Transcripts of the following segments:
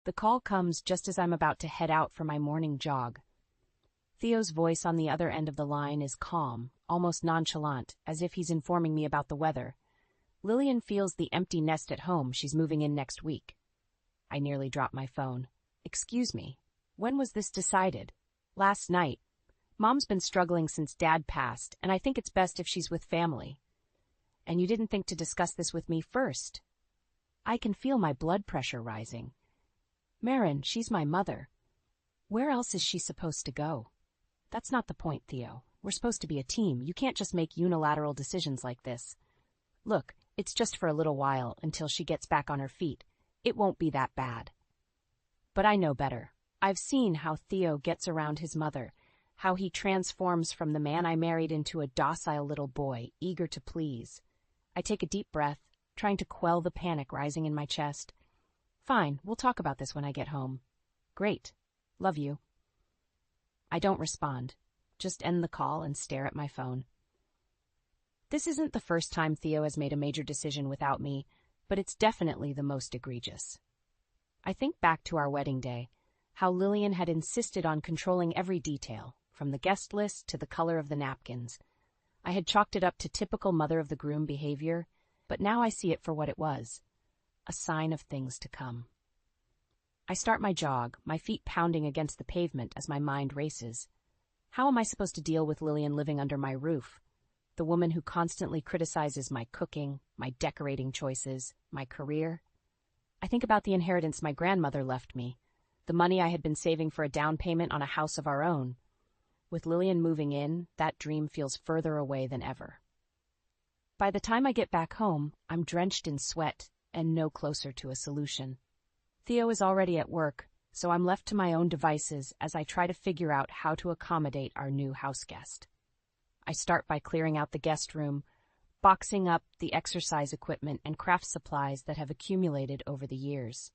The call comes just as I'm about to head out for my morning jog. Theo's voice on the other end of the line is calm, almost nonchalant, as if he's informing me about the weather. Lillian feels the empty nest at home. She's moving in next week. I nearly drop my phone. Excuse me, when was this decided? Last night. Mom's been struggling since Dad passed, and I think it's best if she's with family. And you didn't think to discuss this with me first? I can feel my blood pressure rising. Marin, she's my mother. Where else is she supposed to go? That's not the point, Theo. We're supposed to be a team. You can't just make unilateral decisions like this. Look, it's just for a little while, until she gets back on her feet. It won't be that bad. But I know better. I've seen how Theo gets around his mother, how he transforms from the man I married into a docile little boy, eager to please. I take a deep breath, trying to quell the panic rising in my chest. Fine, we'll talk about this when I get home. Great. Love you. I don't respond, just end the call and stare at my phone. This isn't the first time Theo has made a major decision without me, but it's definitely the most egregious. I think back to our wedding day, how Lillian had insisted on controlling every detail, from the guest list to the color of the napkins. I had chalked it up to typical mother-of-the-groom behavior, but now I see it for what it was, a sign of things to come. I start my jog, my feet pounding against the pavement as my mind races. How am I supposed to deal with Lillian living under my roof? The woman who constantly criticizes my cooking, my decorating choices, my career? I think about the inheritance my grandmother left me, the money I had been saving for a down payment on a house of our own. With Lillian moving in, that dream feels further away than ever. By the time I get back home, I'm drenched in sweat and no closer to a solution. Theo is already at work, so I'm left to my own devices as I try to figure out how to accommodate our new house guest. I start by clearing out the guest room, boxing up the exercise equipment and craft supplies that have accumulated over the years.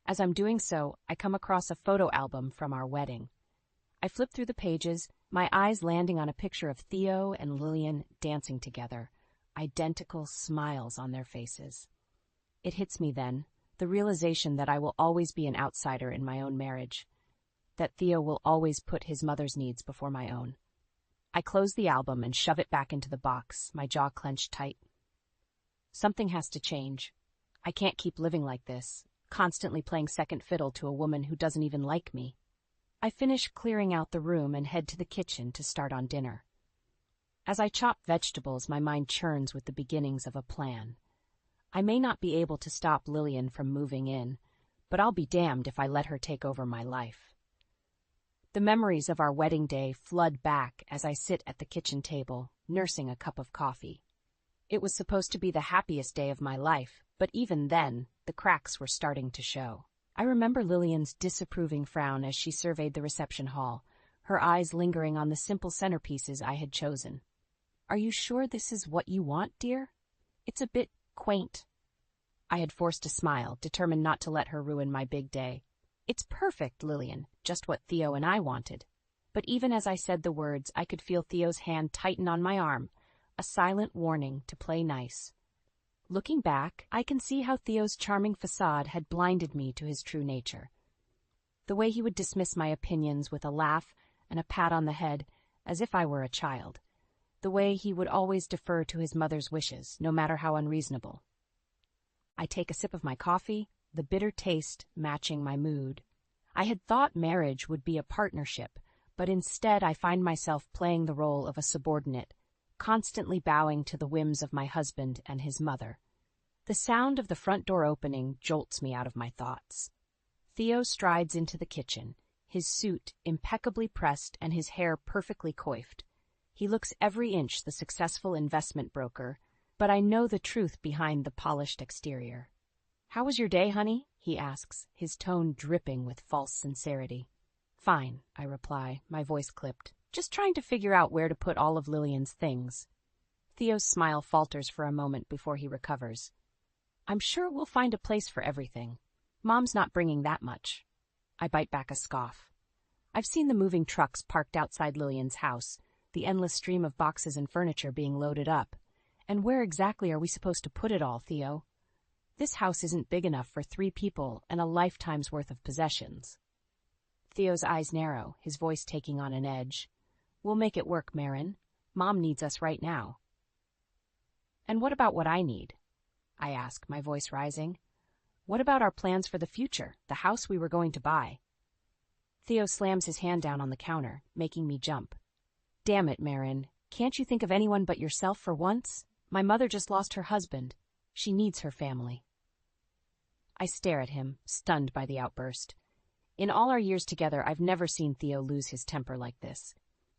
As I'm doing so, I come across a photo album from our wedding. I flip through the pages, my eyes landing on a picture of Theo and Lillian dancing together, identical smiles on their faces. It hits me then, the realization that I will always be an outsider in my own marriage, that Theo will always put his mother's needs before my own. I close the album and shove it back into the box, my jaw clenched tight. Something has to change. I can't keep living like this, constantly playing second fiddle to a woman who doesn't even like me. I finish clearing out the room and head to the kitchen to start on dinner. As I chop vegetables, my mind churns with the beginnings of a plan. I may not be able to stop Lillian from moving in, but I'll be damned if I let her take over my life. The memories of our wedding day flood back as I sit at the kitchen table, nursing a cup of coffee. It was supposed to be the happiest day of my life, but even then, the cracks were starting to show. I remember Lillian's disapproving frown as she surveyed the reception hall, her eyes lingering on the simple centerpieces I had chosen. "Are you sure this is what you want, dear? It's a bit quaint." I had forced a smile, determined not to let her ruin my big day. "It's perfect, Lillian, just what Theo and I wanted." But even as I said the words, I could feel Theo's hand tighten on my arm, a silent warning to play nice. Looking back, I can see how Theo's charming facade had blinded me to his true nature. The way he would dismiss my opinions with a laugh and a pat on the head, as if I were a child. The way he would always defer to his mother's wishes, no matter how unreasonable. I take a sip of my coffee, the bitter taste matching my mood. I had thought marriage would be a partnership, but instead I find myself playing the role of a subordinate, constantly bowing to the whims of my husband and his mother. The sound of the front door opening jolts me out of my thoughts. Theo strides into the kitchen, his suit impeccably pressed and his hair perfectly coiffed. He looks every inch the successful investment broker, but I know the truth behind the polished exterior. "How was your day, honey?" he asks, his tone dripping with false sincerity. "Fine," I reply, my voice clipped. "Just trying to figure out where to put all of Lillian's things." Theo's smile falters for a moment before he recovers. "I'm sure we'll find a place for everything. Mom's not bringing that much." I bite back a scoff. I've seen the moving trucks parked outside Lillian's house, the endless stream of boxes and furniture being loaded up. And where exactly are we supposed to put it all, Theo? This house isn't big enough for 3 people and a lifetime's worth of possessions. Theo's eyes narrow, his voice taking on an edge. We'll make it work, Marin. Mom needs us right now. And what about what I need? I ask, my voice rising. What about our plans for the future, the house we were going to buy? Theo slams his hand down on the counter, making me jump. Damn it, Marin. Can't you think of anyone but yourself for once? My mother just lost her husband. She needs her family. I stare at him, stunned by the outburst. In all our years together, I've never seen Theo lose his temper like this.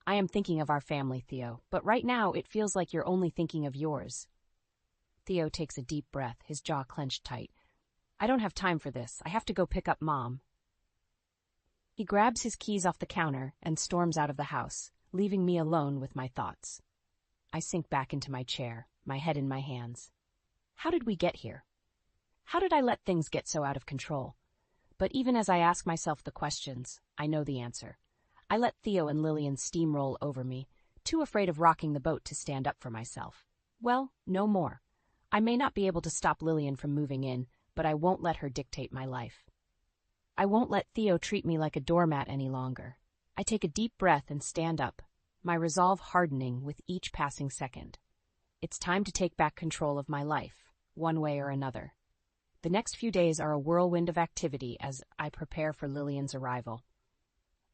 I am thinking of our family, Theo, but right now it feels like you're only thinking of yours. Theo takes a deep breath, his jaw clenched tight. I don't have time for this. I have to go pick up Mom. He grabs his keys off the counter and storms out of the house, leaving me alone with my thoughts. I sink back into my chair, my head in my hands. How did we get here? How did I let things get so out of control? But even as I ask myself the questions, I know the answer. I let Theo and Lillian steamroll over me, too afraid of rocking the boat to stand up for myself. Well, no more. I may not be able to stop Lillian from moving in, but I won't let her dictate my life. I won't let Theo treat me like a doormat any longer. I take a deep breath and stand up, my resolve hardening with each passing second. It's time to take back control of my life, one way or another. The next few days are a whirlwind of activity as I prepare for Lillian's arrival.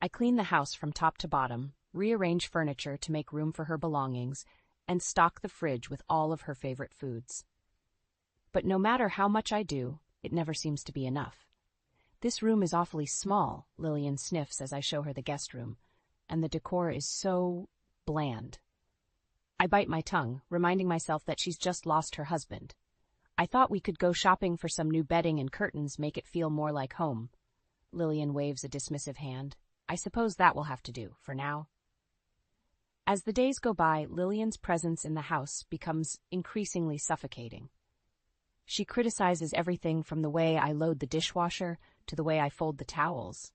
I clean the house from top to bottom, rearrange furniture to make room for her belongings, and stock the fridge with all of her favorite foods. But no matter how much I do, it never seems to be enough. This room is awfully small, Lillian sniffs as I show her the guest room, and the decor is so bland. I bite my tongue, reminding myself that she's just lost her husband. I thought we could go shopping for some new bedding and curtains, make it feel more like home. Lillian waves a dismissive hand. I suppose that will have to do, for now. As the days go by, Lillian's presence in the house becomes increasingly suffocating. She criticizes everything from the way I load the dishwasher to the way I fold the towels.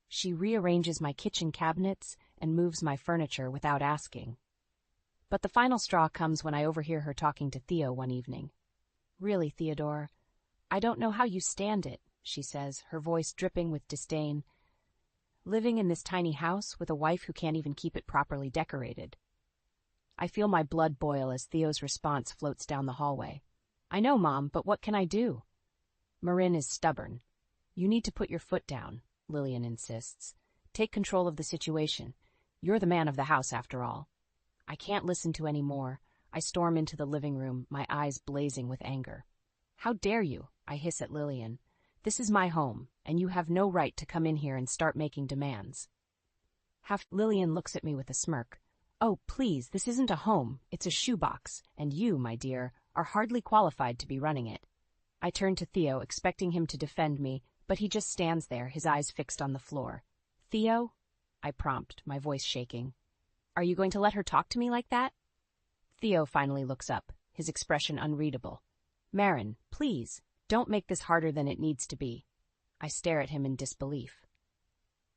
She rearranges my kitchen cabinets and moves my furniture without asking. But the final straw comes when I overhear her talking to Theo one evening. Really, Theodore, I don't know how you stand it, she says, her voice dripping with disdain. Living in this tiny house with a wife who can't even keep it properly decorated. I feel my blood boil as Theo's response floats down the hallway. I know, Mom, but what can I do? Marin is stubborn. You need to put your foot down, Lillian insists. Take control of the situation. You're the man of the house, after all. I can't listen to any more. I storm into the living room, my eyes blazing with anger. How dare you? I hiss at Lillian. This is my home, and you have no right to come in here and start making demands. Lillian looks at me with a smirk. Oh, please, this isn't a home. It's a shoebox, and you, my dear, are hardly qualified to be running it. I turn to Theo, expecting him to defend me, but he just stands there, his eyes fixed on the floor. Theo? I prompt, my voice shaking. Are you going to let her talk to me like that? Theo finally looks up, his expression unreadable. Marin, please, don't make this harder than it needs to be. I stare at him in disbelief.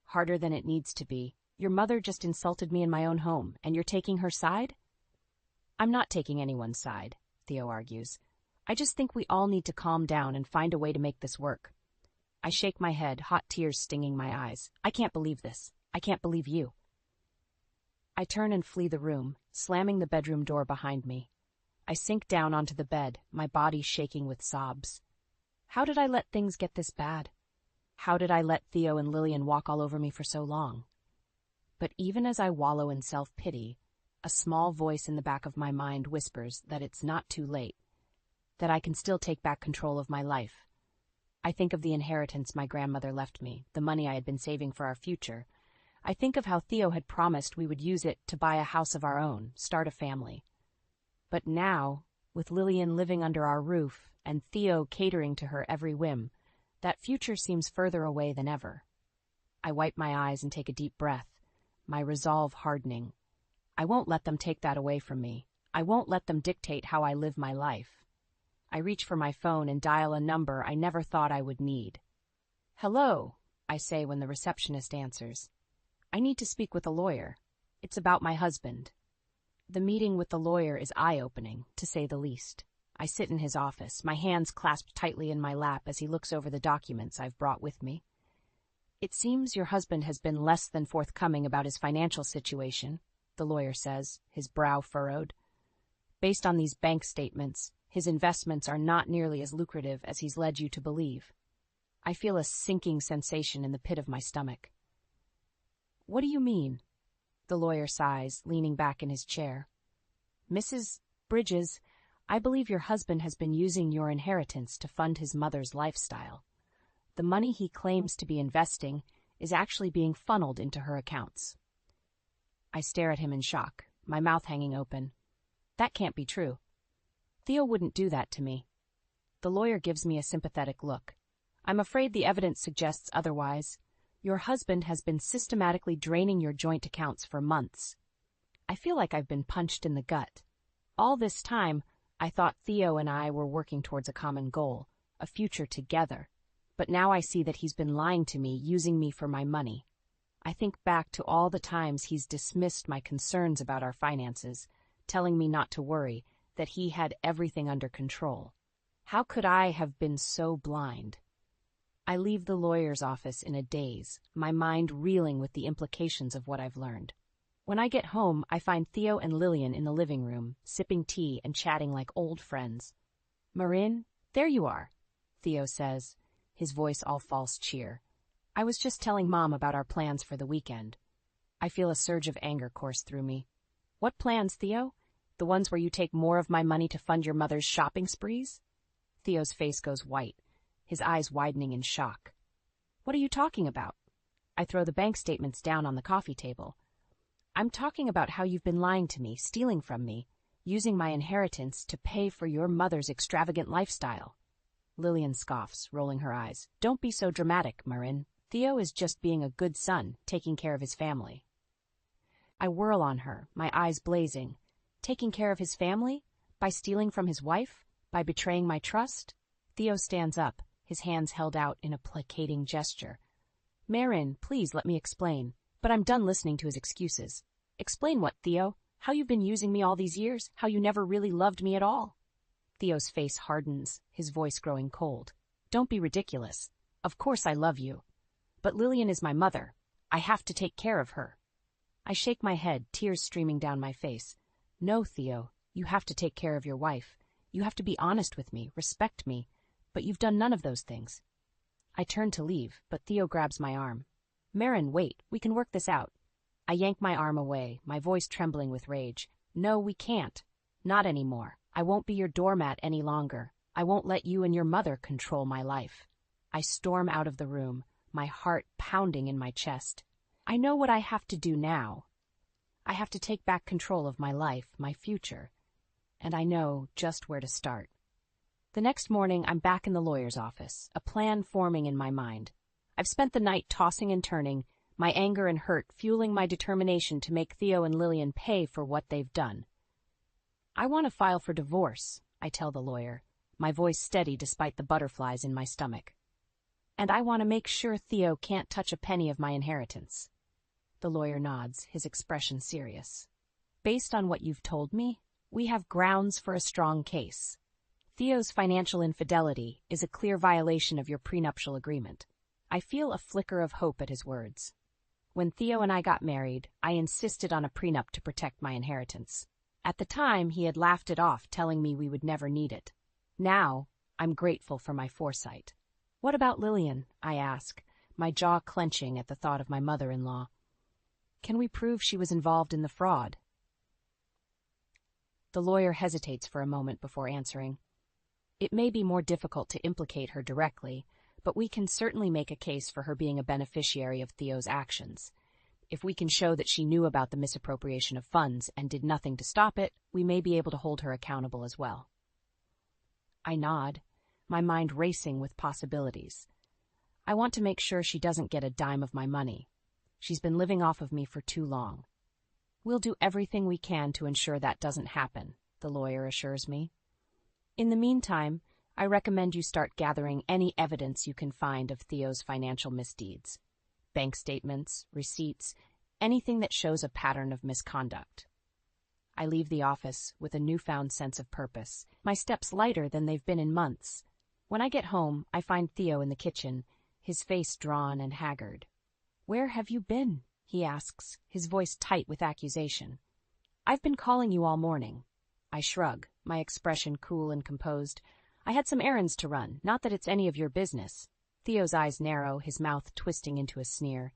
Harder than it needs to be? Your mother just insulted me in my own home, and you're taking her side? I'm not taking anyone's side, Theo argues. I just think we all need to calm down and find a way to make this work. I shake my head, hot tears stinging my eyes. I can't believe this. I can't believe you. I turn and flee the room, slamming the bedroom door behind me. I sink down onto the bed, my body shaking with sobs. How did I let things get this bad? How did I let Theo and Lillian walk all over me for so long? But even as I wallow in self-pity, a small voice in the back of my mind whispers that it's not too late, that I can still take back control of my life. I think of the inheritance my grandmother left me, the money I had been saving for our future. I think of how Theo had promised we would use it to buy a house of our own, start a family. But now, with Lillian living under our roof and Theo catering to her every whim, that future seems further away than ever. I wipe my eyes and take a deep breath, my resolve hardening. I won't let them take that away from me. I won't let them dictate how I live my life. I reach for my phone and dial a number I never thought I would need. Hello, I say when the receptionist answers. I need to speak with a lawyer. It's about my husband. The meeting with the lawyer is eye-opening, to say the least. I sit in his office, my hands clasped tightly in my lap as he looks over the documents I've brought with me. "It seems your husband has been less than forthcoming about his financial situation," the lawyer says, his brow furrowed. "Based on these bank statements, his investments are not nearly as lucrative as he's led you to believe." I feel a sinking sensation in the pit of my stomach. "What do you mean?" The lawyer sighs, leaning back in his chair. "Mrs. Bridges, I believe your husband has been using your inheritance to fund his mother's lifestyle. The money he claims to be investing is actually being funneled into her accounts." I stare at him in shock, my mouth hanging open. That can't be true. Theo wouldn't do that to me. The lawyer gives me a sympathetic look. "I'm afraid the evidence suggests otherwise. Your husband has been systematically draining your joint accounts for months." I feel like I've been punched in the gut. All this time, I thought Theo and I were working towards a common goal, a future together. But now I see that he's been lying to me, using me for my money. I think back to all the times he's dismissed my concerns about our finances, telling me not to worry, that he had everything under control. How could I have been so blind? I leave the lawyer's office in a daze, my mind reeling with the implications of what I've learned. When I get home, I find Theo and Lillian in the living room, sipping tea and chatting like old friends. "Marin, there you are," Theo says, his voice all false cheer. "I was just telling Mom about our plans for the weekend." I feel a surge of anger course through me. "What plans, Theo? The ones where you take more of my money to fund your mother's shopping sprees?" Theo's face goes white, his eyes widening in shock. "What are you talking about?" I throw the bank statements down on the coffee table. "I'm talking about how you've been lying to me, stealing from me, using my inheritance to pay for your mother's extravagant lifestyle." Lillian scoffs, rolling her eyes. "Don't be so dramatic, Marin. Theo is just being a good son, taking care of his family." I whirl on her, my eyes blazing. Taking care of his family? By stealing from his wife? By betraying my trust? Theo stands up, his hands held out in a placating gesture. "Marin, please let me explain." But I'm done listening to his excuses. "Explain what, Theo? How you've been using me all these years? How you never really loved me at all?" Theo's face hardens, his voice growing cold. "Don't be ridiculous. Of course I love you. But Lillian is my mother. I have to take care of her." I shake my head, tears streaming down my face. "No, Theo, you have to take care of your wife. You have to be honest with me, respect me. But you've done none of those things." I turn to leave, but Theo grabs my arm. "Marin, wait, we can work this out." I yank my arm away, my voice trembling with rage. "No, we can't. Not anymore. I won't be your doormat any longer. I won't let you and your mother control my life." I storm out of the room, my heart pounding in my chest. I know what I have to do now. I have to take back control of my life, my future. And I know just where to start. The next morning, I'm back in the lawyer's office, a plan forming in my mind. I've spent the night tossing and turning, my anger and hurt fueling my determination to make Theo and Lillian pay for what they've done. "I want to file for divorce," I tell the lawyer, my voice steady despite the butterflies in my stomach. "And I want to make sure Theo can't touch a penny of my inheritance." The lawyer nods, his expression serious. "Based on what you've told me, we have grounds for a strong case. Theo's financial infidelity is a clear violation of your prenuptial agreement." I feel a flicker of hope at his words. When Theo and I got married, I insisted on a prenup to protect my inheritance. At the time, he had laughed it off, telling me we would never need it. Now, I'm grateful for my foresight. "What about Lillian?" I ask, my jaw clenching at the thought of my mother-in-law. "Can we prove she was involved in the fraud?" The lawyer hesitates for a moment before answering. "It may be more difficult to implicate her directly, but we can certainly make a case for her being a beneficiary of Theo's actions. If we can show that she knew about the misappropriation of funds and did nothing to stop it, we may be able to hold her accountable as well." I nod, my mind racing with possibilities. I want to make sure she doesn't get a dime of my money. She's been living off of me for too long. "We'll do everything we can to ensure that doesn't happen," the lawyer assures me. "In the meantime, I recommend you start gathering any evidence you can find of Theo's financial misdeeds. Bank statements, receipts, anything that shows a pattern of misconduct." I leave the office with a newfound sense of purpose, my steps lighter than they've been in months. When I get home, I find Theo in the kitchen, his face drawn and haggard. "Where have you been?" he asks, his voice tight with accusation. "I've been calling you all morning." I shrug, my expression cool and composed. "I had some errands to run, not that it's any of your business." Theo's eyes narrow, his mouth twisting into a sneer.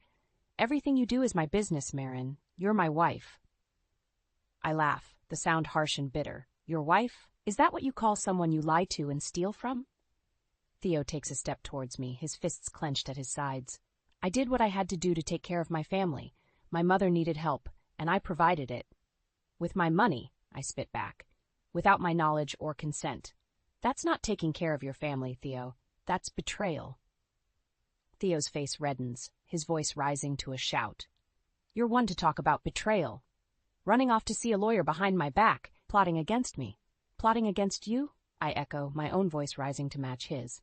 "Everything you do is my business, Marin. You're my wife." I laugh, the sound harsh and bitter. "Your wife? Is that what you call someone you lie to and steal from?" Theo takes a step towards me, his fists clenched at his sides. "I did what I had to do to take care of my family. My mother needed help, and I provided it. With my money," I spit back, "without my knowledge or consent. That's not taking care of your family, Theo. That's betrayal." Theo's face reddens, his voice rising to a shout. "You're one to talk about betrayal. Running off to see a lawyer behind my back, plotting against me." "Plotting against you?" I echo, my own voice rising to match his.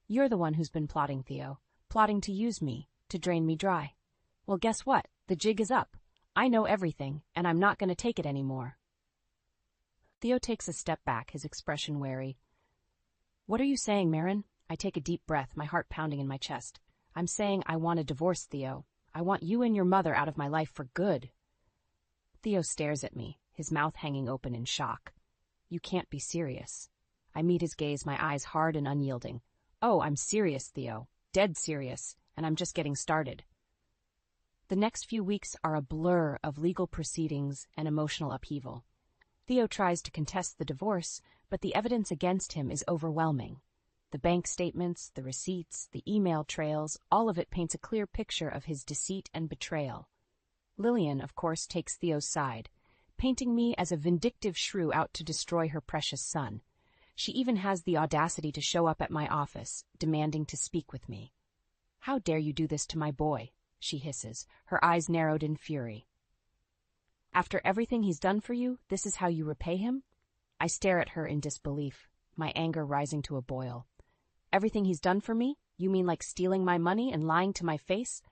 "You're the one who's been plotting, Theo. Plotting to use me, to drain me dry. Well, guess what? The jig is up. I know everything, and I'm not going to take it anymore." Theo takes a step back, his expression wary. "What are you saying, Marin?" I take a deep breath, my heart pounding in my chest. "I'm saying I want a divorce, Theo. I want you and your mother out of my life for good." Theo stares at me, his mouth hanging open in shock. "You can't be serious." I meet his gaze, my eyes hard and unyielding. "Oh, I'm serious, Theo. Dead serious, and I'm just getting started." The next few weeks are a blur of legal proceedings and emotional upheaval. Theo tries to contest the divorce, but the evidence against him is overwhelming. The bank statements, the receipts, the email trails, all of it paints a clear picture of his deceit and betrayal. Lillian, of course, takes Theo's side, painting me as a vindictive shrew out to destroy her precious son. She even has the audacity to show up at my office, demanding to speak with me. "How dare you do this to my boy?" she hisses, her eyes narrowed in fury. "After everything he's done for you, this is how you repay him?" I stare at her in disbelief, my anger rising to a boil. "Everything he's done for me? You mean like stealing my money and lying to my face?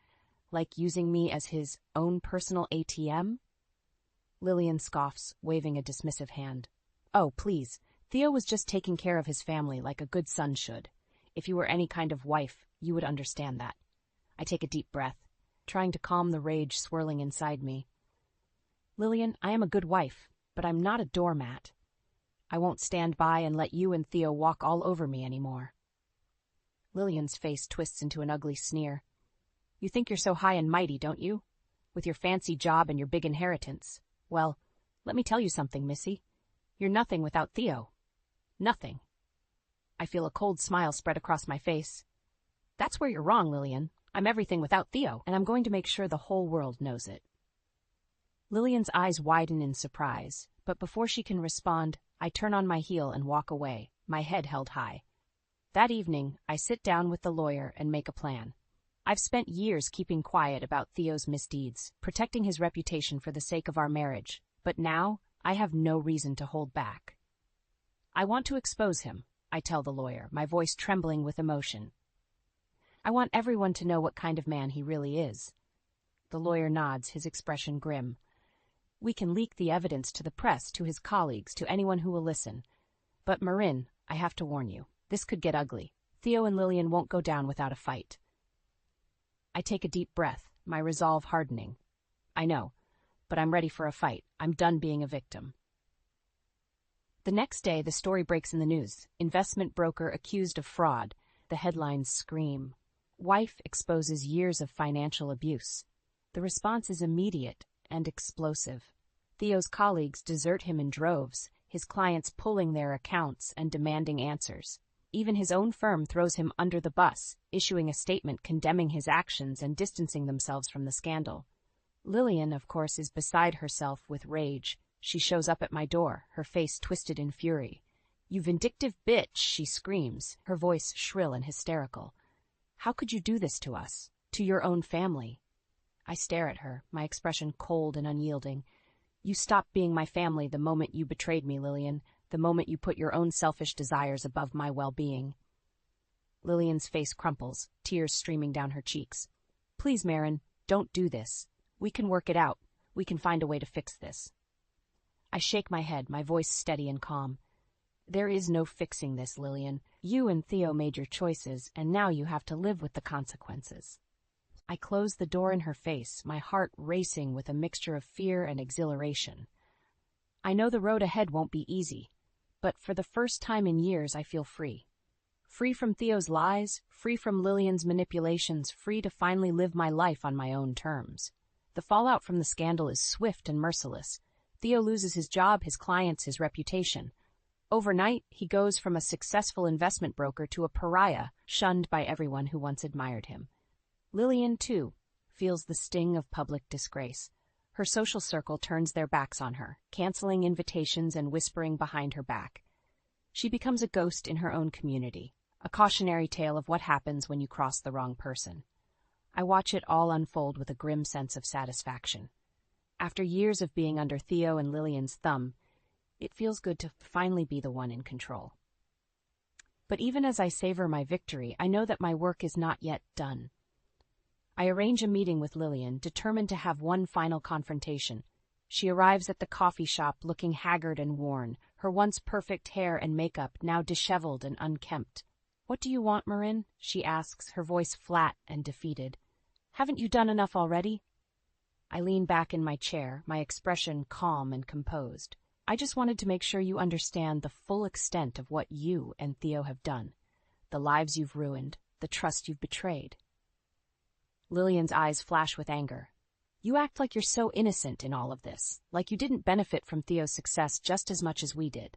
Like using me as his own personal ATM?" Lillian scoffs, waving a dismissive hand. "Oh, please. Theo was just taking care of his family like a good son should. If you were any kind of wife, you would understand that." I take a deep breath, trying to calm the rage swirling inside me. "Lillian, I am a good wife, but I'm not a doormat. I won't stand by and let you and Theo walk all over me anymore." Lillian's face twists into an ugly sneer. "You think you're so high and mighty, don't you? With your fancy job and your big inheritance. Well, let me tell you something, Missy. You're nothing without Theo. Nothing." I feel a cold smile spread across my face. "That's where you're wrong, Lillian. I'm everything without Theo, and I'm going to make sure the whole world knows it." Lillian's eyes widen in surprise, but before she can respond, I turn on my heel and walk away, my head held high. That evening, I sit down with the lawyer and make a plan. I've spent years keeping quiet about Theo's misdeeds, protecting his reputation for the sake of our marriage, but now I have no reason to hold back. "I want to expose him," I tell the lawyer, my voice trembling with emotion. "I want everyone to know what kind of man he really is." The lawyer nods, his expression grim. "We can leak the evidence to the press, to his colleagues, to anyone who will listen. But Marin, I have to warn you, this could get ugly. Theo and Lillian won't go down without a fight." I take a deep breath, my resolve hardening. "I know, but I'm ready for a fight. I'm done being a victim." The next day, the story breaks in the news. Investment broker accused of fraud. The headlines scream. Wife exposes years of financial abuse. The response is immediate and explosive. Theo's colleagues desert him in droves, his clients pulling their accounts and demanding answers. Even his own firm throws him under the bus, issuing a statement condemning his actions and distancing themselves from the scandal. Lillian, of course, is beside herself with rage. She shows up at my door, her face twisted in fury. "You vindictive bitch," she screams, her voice shrill and hysterical. "How could you do this to us? To your own family?" I stare at her, my expression cold and unyielding. "You stopped being my family the moment you betrayed me, Lillian, the moment you put your own selfish desires above my well-being." Lillian's face crumples, tears streaming down her cheeks. "Please, Marin, don't do this. We can work it out. We can find a way to fix this." I shake my head, my voice steady and calm. There is no fixing this, Lillian. You and Theo made your choices, and now you have to live with the consequences. I close the door in her face, my heart racing with a mixture of fear and exhilaration. I know the road ahead won't be easy, but for the first time in years I feel free. Free from Theo's lies, free from Lillian's manipulations, free to finally live my life on my own terms. The fallout from the scandal is swift and merciless. Theo loses his job, his clients, his reputation. Overnight, he goes from a successful investment broker to a pariah, shunned by everyone who once admired him. Lillian, too, feels the sting of public disgrace. Her social circle turns their backs on her, canceling invitations and whispering behind her back. She becomes a ghost in her own community, a cautionary tale of what happens when you cross the wrong person. I watch it all unfold with a grim sense of satisfaction. After years of being under Theo and Lillian's thumb, it feels good to finally be the one in control. But even as I savor my victory, I know that my work is not yet done. I arrange a meeting with Lillian, determined to have one final confrontation. She arrives at the coffee shop looking haggard and worn, her once perfect hair and makeup now disheveled and unkempt. "What do you want, Marin?" she asks, her voice flat and defeated. "Haven't you done enough already?" I lean back in my chair, my expression calm and composed. "I just wanted to make sure you understand the full extent of what you and Theo have done, the lives you've ruined, the trust you've betrayed." Lillian's eyes flash with anger. "You act like you're so innocent in all of this, like you didn't benefit from Theo's success just as much as we did."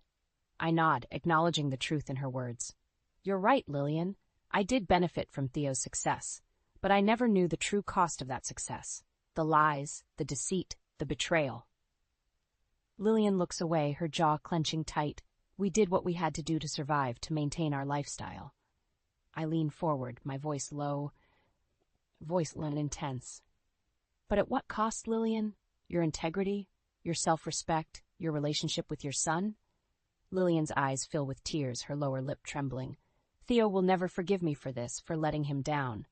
I nod, acknowledging the truth in her words. "You're right, Lillian. I did benefit from Theo's success, but I never knew the true cost of that success. The lies, the deceit, the betrayal." Lillian looks away, her jaw clenching tight. We did what we had to do to survive, to maintain our lifestyle. I lean forward, my voice low, and intense. "But at what cost, Lillian? Your integrity, your self-respect, your relationship with your son?" Lillian's eyes fill with tears, her lower lip trembling. "Theo will never forgive me for this, for letting him down."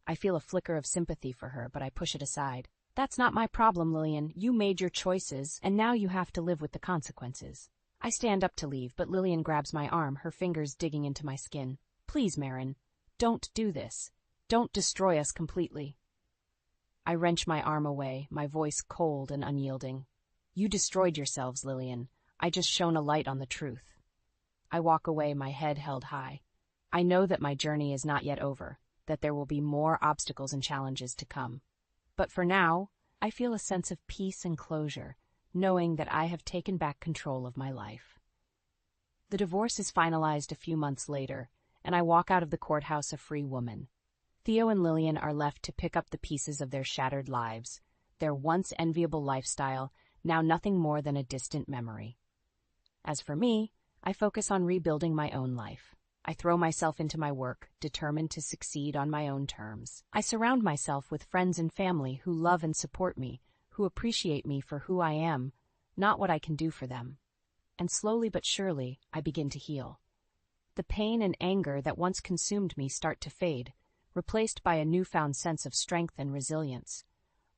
I feel a flicker of sympathy for her, but I push it aside. "That's not my problem, Lillian. You made your choices, and now you have to live with the consequences." I stand up to leave, but Lillian grabs my arm, her fingers digging into my skin. "Please, Marin, don't do this. Don't destroy us completely." I wrench my arm away, my voice cold and unyielding. "You destroyed yourselves, Lillian. I just shone a light on the truth." I walk away, my head held high. I know that my journey is not yet over, that there will be more obstacles and challenges to come. But for now, I feel a sense of peace and closure, knowing that I have taken back control of my life. The divorce is finalized a few months later, and I walk out of the courthouse a free woman. Theo and Lillian are left to pick up the pieces of their shattered lives, their once enviable lifestyle, now nothing more than a distant memory. As for me, I focus on rebuilding my own life. I throw myself into my work, determined to succeed on my own terms. I surround myself with friends and family who love and support me, who appreciate me for who I am, not what I can do for them. And slowly but surely, I begin to heal. The pain and anger that once consumed me start to fade, replaced by a newfound sense of strength and resilience.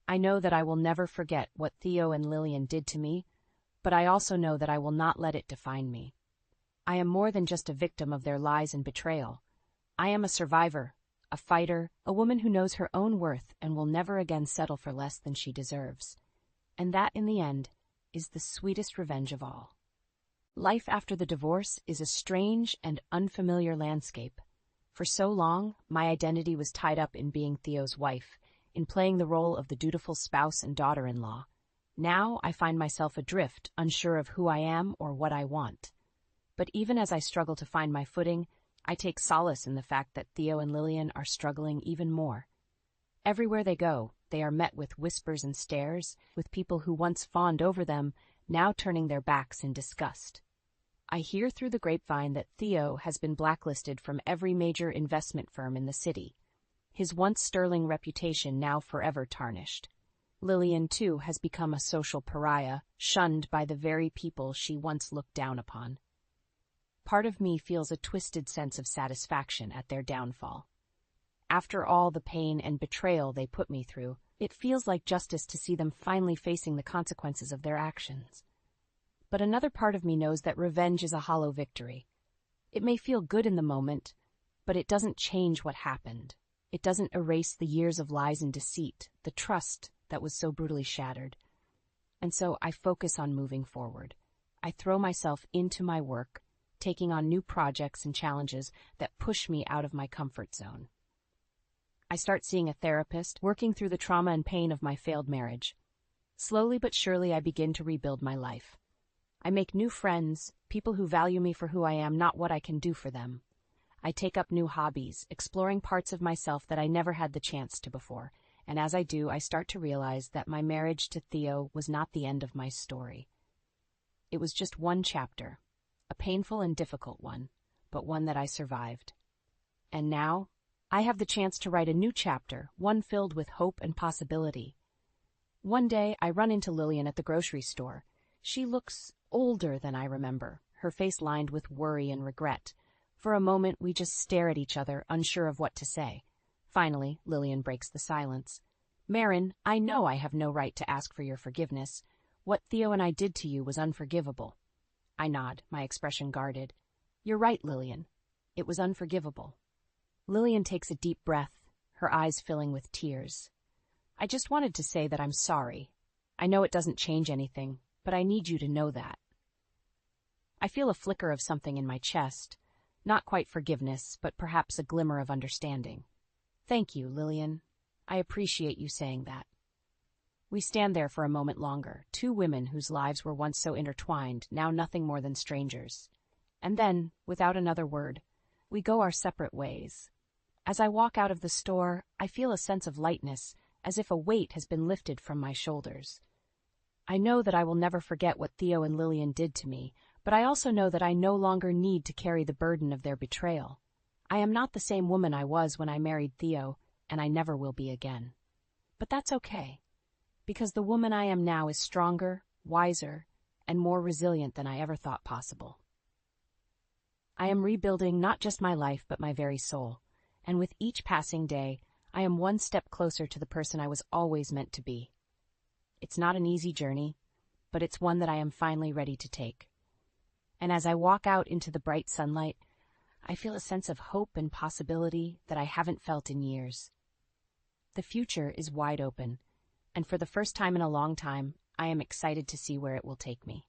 I know that I will never forget what Theo and Lillian did to me, but I also know that I will not let it define me. I am more than just a victim of their lies and betrayal. I am a survivor, a fighter, a woman who knows her own worth and will never again settle for less than she deserves. And that, in the end, is the sweetest revenge of all. Life after the divorce is a strange and unfamiliar landscape. For so long, my identity was tied up in being Theo's wife, in playing the role of the dutiful spouse and daughter-in-law. Now I find myself adrift, unsure of who I am or what I want. But even as I struggle to find my footing, I take solace in the fact that Theo and Lillian are struggling even more. Everywhere they go, they are met with whispers and stares, with people who once fawned over them, now turning their backs in disgust. I hear through the grapevine that Theo has been blacklisted from every major investment firm in the city, his once sterling reputation now forever tarnished. Lillian, too, has become a social pariah, shunned by the very people she once looked down upon. Part of me feels a twisted sense of satisfaction at their downfall. After all the pain and betrayal they put me through, it feels like justice to see them finally facing the consequences of their actions. but another part of me knows that revenge is a hollow victory. It may feel good in the moment, but it doesn't change what happened. It doesn't erase the years of lies and deceit, the trust that was so brutally shattered. And so I focus on moving forward. I throw myself into my work, taking on new projects and challenges that push me out of my comfort zone. I start seeing a therapist, working through the trauma and pain of my failed marriage. Slowly but surely, I begin to rebuild my life. I make new friends, people who value me for who I am, not what I can do for them. I take up new hobbies, exploring parts of myself that I never had the chance to before. And as I do, I start to realize that my marriage to Theo was not the end of my story. It was just one chapter, a painful and difficult one, but one that I survived. And now, I have the chance to write a new chapter, one filled with hope and possibility. One day, I run into Lillian at the grocery store. She looks older than I remember, her face lined with worry and regret. For a moment, we just stare at each other, unsure of what to say. Finally, Lillian breaks the silence. "Marin, I know I have no right to ask for your forgiveness. What Theo and I did to you was unforgivable." I nod, my expression guarded. "You're right, Lillian. It was unforgivable." Lillian takes a deep breath, her eyes filling with tears. "I just wanted to say that I'm sorry. I know it doesn't change anything, but I need you to know that." I feel a flicker of something in my chest. Not quite forgiveness, but perhaps a glimmer of understanding. "Thank you, Lillian. I appreciate you saying that." We stand there for a moment longer, two women whose lives were once so intertwined, now nothing more than strangers. And then, without another word, we go our separate ways. As I walk out of the store, I feel a sense of lightness, as if a weight has been lifted from my shoulders. I know that I will never forget what Theo and Lillian did to me, but I also know that I no longer need to carry the burden of their betrayal. I am not the same woman I was when I married Theo, and I never will be again. But that's okay, because the woman I am now is stronger, wiser, and more resilient than I ever thought possible. I am rebuilding not just my life, but my very soul, and with each passing day, I am one step closer to the person I was always meant to be. It's not an easy journey, but it's one that I am finally ready to take. And as I walk out into the bright sunlight, I feel a sense of hope and possibility that I haven't felt in years. The future is wide open, and for the first time in a long time, I am excited to see where it will take me.